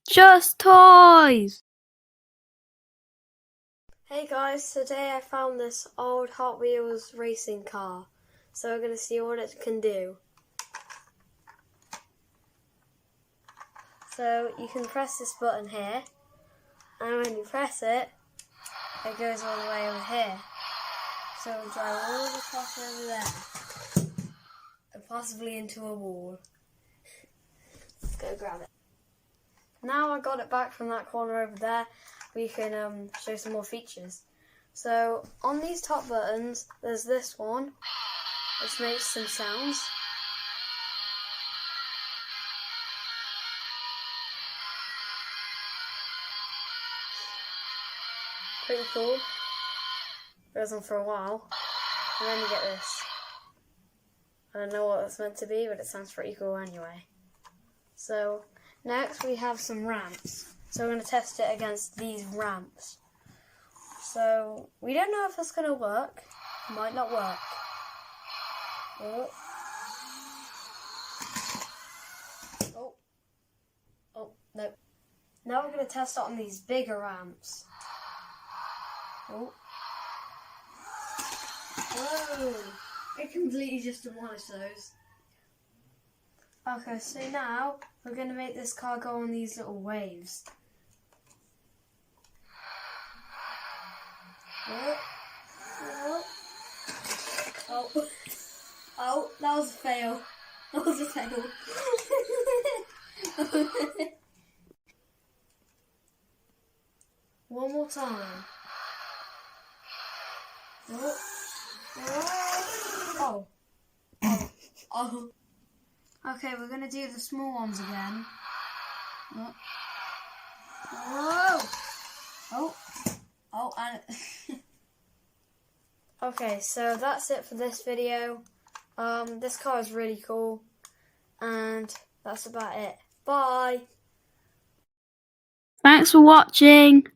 Just toys! Hey guys, today I found this old Hot Wheels racing car, so we're going to see what it can do. So you can press this button here, and when you press it, it goes all the way over here. So we'll drive all the clock over there, and possibly into a wall. Let's go grab it. Now I got it back from that corner over there, we can show some more features. So on these top buttons, there's this one, which makes some sounds. Pretty cool. Goes on for a while. And then you get this. I don't know what it's meant to be, but it sounds pretty cool anyway. So next we have some ramps. So we're going to test it against these ramps. So we don't know if it's going to work. It might not work. Oh. Oh. Oh, no. Now we're going to test it on these bigger ramps. Oh. Whoa. It completely just demolished those. Okay, so now we're going to make this car go on these little waves. Oh. Oh. Oh. Oh, that was a fail. That was a fail. One more time. Oh. Oh. Oh. Oh. Okay, we're going to do the small ones again. Oh. Whoa! Oh. Oh, and... Okay, so that's it for this video. This car is really cool. And that's about it. Bye! Thanks for watching!